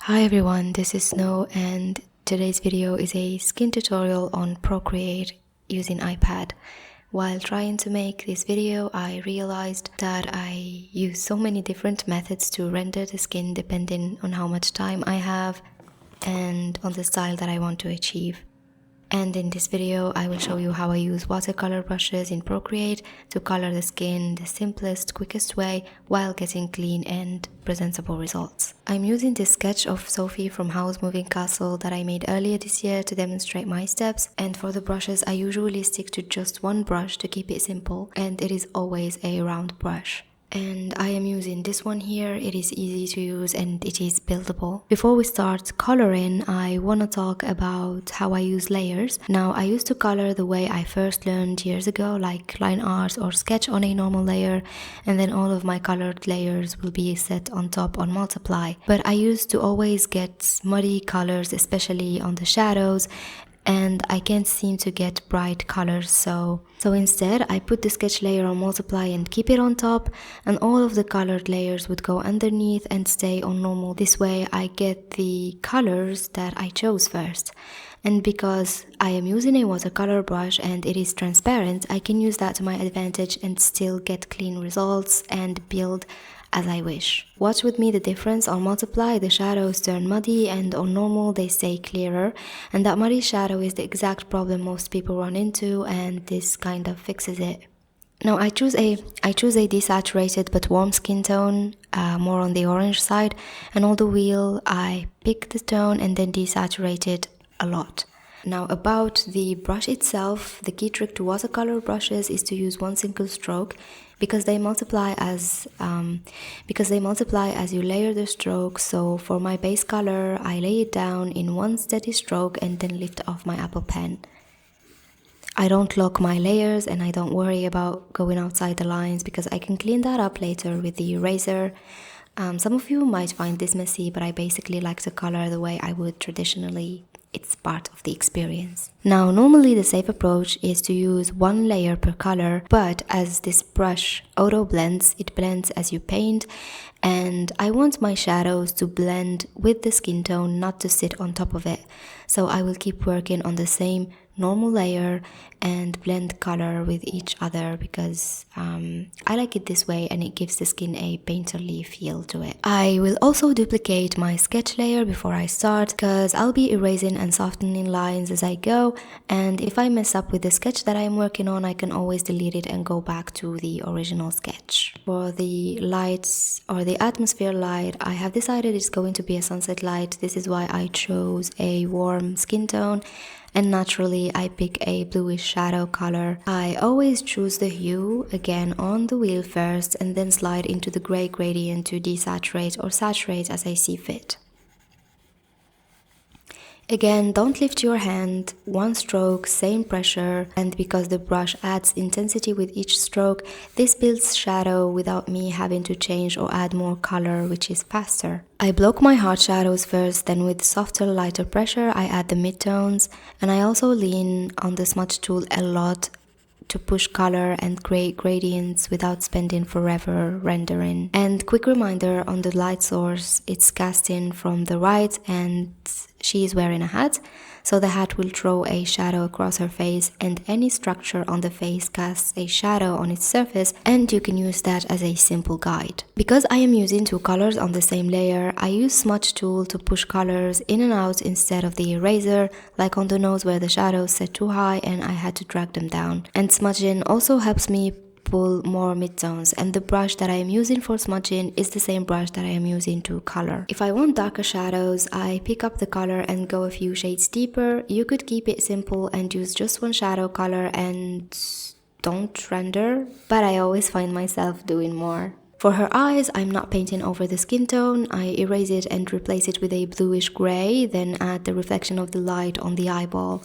Hi everyone, this is Snow and today's video is a skin tutorial on Procreate using iPad. While trying to make this video, I realized that I use so many different methods to render the skin depending on how much time I have and on the style that I want to achieve. And in this video, I will show you how I use watercolor brushes in Procreate to color the skin the simplest, quickest way while getting clean and presentable results. I'm using this sketch of Sophie from House Moving Castle that I made earlier this year to demonstrate my steps, and for the brushes I usually stick to just one brush to keep it simple, and it is always a round brush. And I am using this one here. It is easy to use and it is buildable. Before we start coloring, I want to talk about how I use layers. Now, I used to color the way I first learned years ago, like line art or sketch on a normal layer, and then all of my colored layers will be set on top on multiply. But I used to always get muddy colors, especially on the shadows, and I can't seem to get bright colors, so instead I put the sketch layer on multiply and keep it on top, and all of the colored layers would go underneath and stay on normal. This way I get the colors that I chose first. And because I am using a watercolor brush and it is transparent, I can use that to my advantage and still get clean results and build as I wish. Watch with me the difference. On multiply, the shadows turn muddy, and on normal they stay clearer, and that muddy shadow is the exact problem most people run into, and this kind of fixes it. Now I choose a desaturated but warm skin tone, more on the orange side, and on the wheel I pick the tone and then desaturate it a lot. Now about the brush itself, the key trick to watercolor brushes is to use one single stroke because they multiply as you layer the strokes. So for my base color, I lay it down in one steady stroke and then lift off my Apple pen. I don't lock my layers and I don't worry about going outside the lines because I can clean that up later with the eraser. Some of you might find this messy, but I basically like to color the way I would traditionally. It's part of the experience. Now, normally the safe approach is to use one layer per color, but as this brush auto blends, it blends as you paint, and I want my shadows to blend with the skin tone, not to sit on top of it. So I will keep working on the same normal layer and blend color with each other because I like it this way and it gives the skin a painterly feel to it. I will also duplicate my sketch layer before I start because I'll be erasing and softening lines as I go, and if I mess up with the sketch that I'm working on, I can always delete it and go back to the original sketch. For the lights or the atmosphere light, I have decided it's going to be a sunset light. This is why I chose a warm skin tone, and naturally I pick a bluish shadow color. I always choose the hue again on the wheel first and then slide into the gray gradient to desaturate or saturate as I see fit. Again, don't lift your hand, one stroke, same pressure, and because the brush adds intensity with each stroke, this builds shadow without me having to change or add more color, which is faster. I block my hard shadows first, then with softer, lighter pressure, I add the midtones, and I also lean on the smudge tool a lot to push color and create gradients without spending forever rendering. And quick reminder on the light source, it's casting from the right and she is wearing a hat, so the hat will throw a shadow across her face, and any structure on the face casts a shadow on its surface, and you can use that as a simple guide. Because I am using two colors on the same layer, I use Smudge tool to push colors in and out instead of the eraser, like on the nose where the shadows set too high and I had to drag them down. And smudging also helps me pull more midtones, and the brush that I am using for smudging is the same brush that I am using to color. If I want darker shadows, I pick up the color and go a few shades deeper. You could keep it simple and use just one shadow color and don't render, but I always find myself doing more. For her eyes, I'm not painting over the skin tone. I erase it and replace it with a bluish gray, then add the reflection of the light on the eyeball.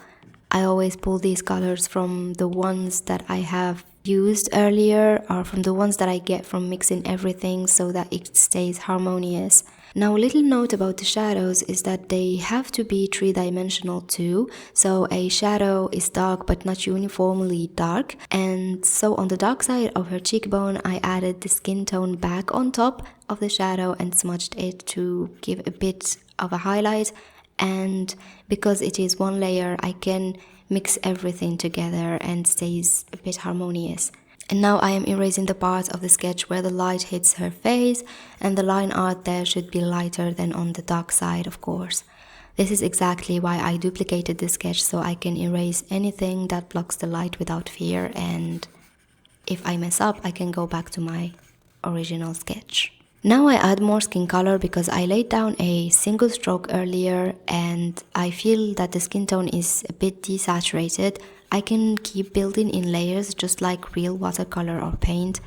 I always pull these colors from the ones that I have used earlier or from the ones that I get from mixing everything so that it stays harmonious. Now, a little note about the shadows is that they have to be three-dimensional too, so a shadow is dark but not uniformly dark, and so on the dark side of her cheekbone I added the skin tone back on top of the shadow and smudged it to give a bit of a highlight, and because it is one layer, I can mix everything together and stays a bit harmonious. And now I am erasing the parts of the sketch where the light hits her face, and the line art there should be lighter than on the dark side, of course. This is exactly why I duplicated the sketch, so I can erase anything that blocks the light without fear, and if I mess up, I can go back to my original sketch. Now I add more skin color because I laid down a single stroke earlier and I feel that the skin tone is a bit desaturated. I can keep building in layers just like real watercolor or paint.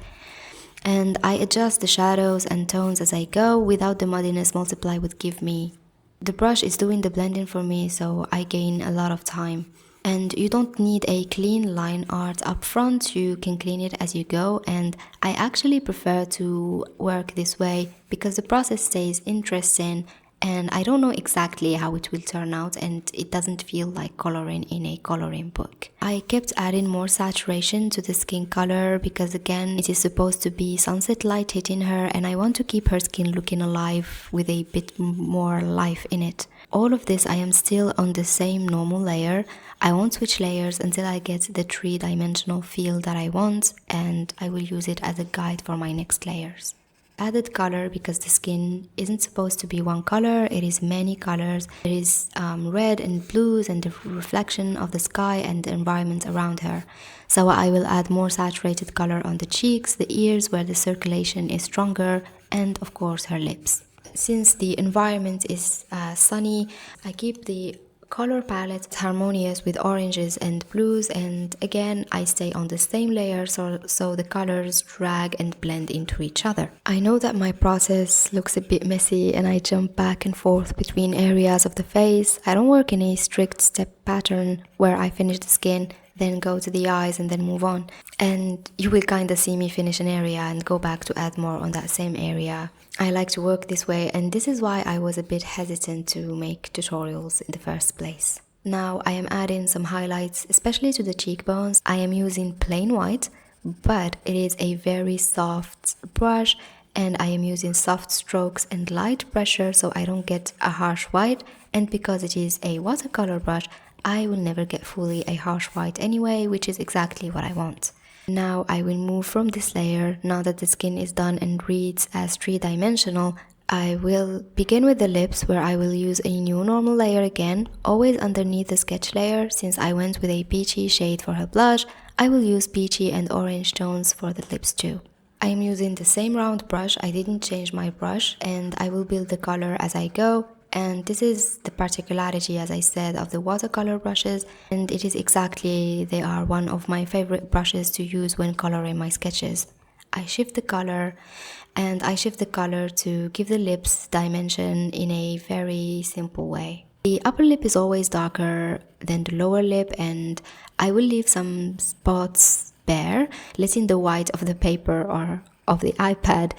And I adjust the shadows and tones as I go without the muddiness Multiply would give me. The brush is doing the blending for me, so I gain a lot of time. And you don't need a clean line art up front, you can clean it as you go, and I actually prefer to work this way because the process stays interesting and I don't know exactly how it will turn out, and it doesn't feel like coloring in a coloring book. I kept adding more saturation to the skin color because again it is supposed to be sunset light hitting her and I want to keep her skin looking alive with a bit more life in it. All of this I am still on the same normal layer. I won't switch layers until I get the 3-dimensional feel that I want, and I will use it as a guide for my next layers. Added color because the skin isn't supposed to be one color, it is many colors. There is red and blues and the reflection of the sky and the environment around her. So I will add more saturated color on the cheeks, the ears where the circulation is stronger, and of course her lips. Since the environment is sunny, I keep the color palette harmonious with oranges and blues, and again I stay on the same layer so the colors drag and blend into each other. I know that my process looks a bit messy and I jump back and forth between areas of the face. I don't work in a strict step pattern where I finish the skin, then go to the eyes and then move on. And you will kind of see me finish an area and go back to add more on that same area. I like to work this way, and this is why I was a bit hesitant to make tutorials in the first place. Now I am adding some highlights, especially to the cheekbones. I am using plain white, but it is a very soft brush and I am using soft strokes and light pressure so I don't get a harsh white, and because it is a watercolor brush, I will never get fully a harsh white anyway, which is exactly what I want. Now I will move from this layer. Now that the skin is done and reads as 3-dimensional, I will begin with the lips, where I will use a new normal layer again, always underneath the sketch layer. Since I went with a peachy shade for her blush, I will use peachy and orange tones for the lips too. I am using the same round brush, I didn't change my brush, and I will build the color as I go. And this is the particularity, as I said, of the watercolor brushes, and it is exactly, they are one of my favorite brushes to use when coloring my sketches. I shift the color, and I shift the color to give the lips dimension in a very simple way. The upper lip is always darker than the lower lip, and I will leave some spots bare, letting the white of the paper or of the iPad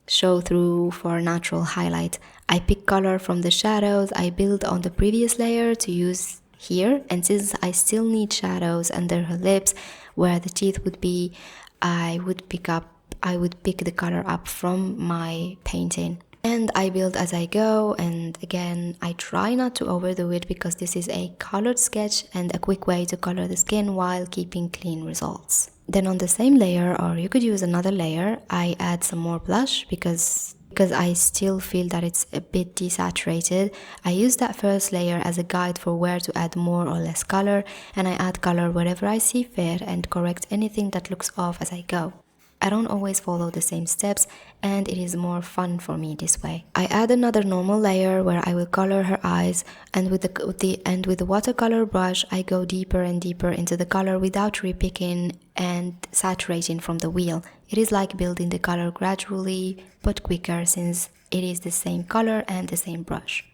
show through for natural highlight. I pick color from the shadows I built on the previous layer to use here, and since I still need shadows under her lips where the teeth would be, I would pick the color up from my painting. And I build as I go, and again I try not to overdo it because this is a colored sketch and a quick way to color the skin while keeping clean results. Then on the same layer, or you could use another layer, I add some more blush because I still feel that it's a bit desaturated. I use that first layer as a guide for where to add more or less color, and I add color wherever I see fit and correct anything that looks off as I go. I don't always follow the same steps, and it is more fun for me this way. I add another normal layer where I will color her eyes, and with the watercolor brush I go deeper and deeper into the color without repicking and saturating from the wheel. It is like building the color gradually but quicker, since it is the same color and the same brush.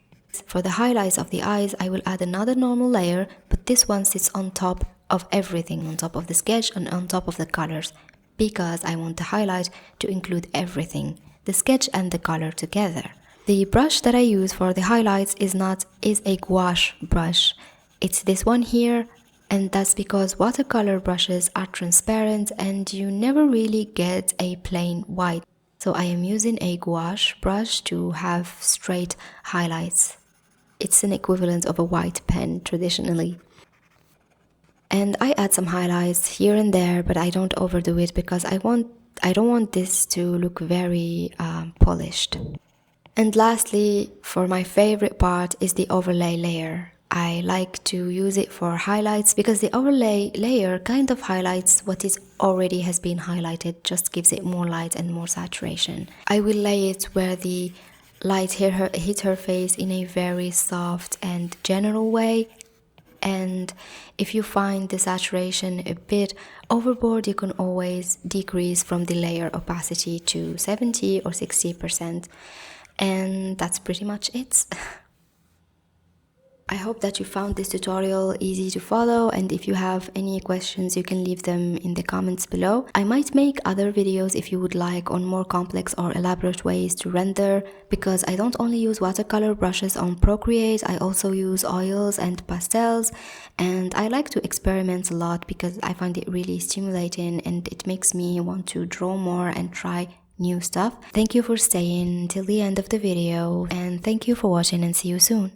For the highlights of the eyes, I will add another normal layer, but this one sits on top of everything, on top of the sketch and on top of the colors, because I want the highlight to include everything, the sketch and the color together. The brush that I use for the highlights is a gouache brush. It's this one here, and that's because watercolor brushes are transparent and you never really get a plain white. So I am using a gouache brush to have straight highlights. It's an equivalent of a white pen traditionally. And I add some highlights here and there, but I don't overdo it because I don't want this to look very polished. And lastly, for my favorite part is the overlay layer. I like to use it for highlights because the overlay layer kind of highlights what is already has been highlighted, just gives it more light and more saturation. I will lay it where the light hit her face in a very soft and general way. And if you find the saturation a bit overboard, you can always decrease from the layer opacity to 70 or 60%. And that's pretty much it. I hope that you found this tutorial easy to follow, and if you have any questions you can leave them in the comments below. I might make other videos if you would like on more complex or elaborate ways to render, because I don't only use watercolor brushes on Procreate, I also use oils and pastels, and I like to experiment a lot because I find it really stimulating and it makes me want to draw more and try new stuff. Thank you for staying till the end of the video, and thank you for watching, and see you soon.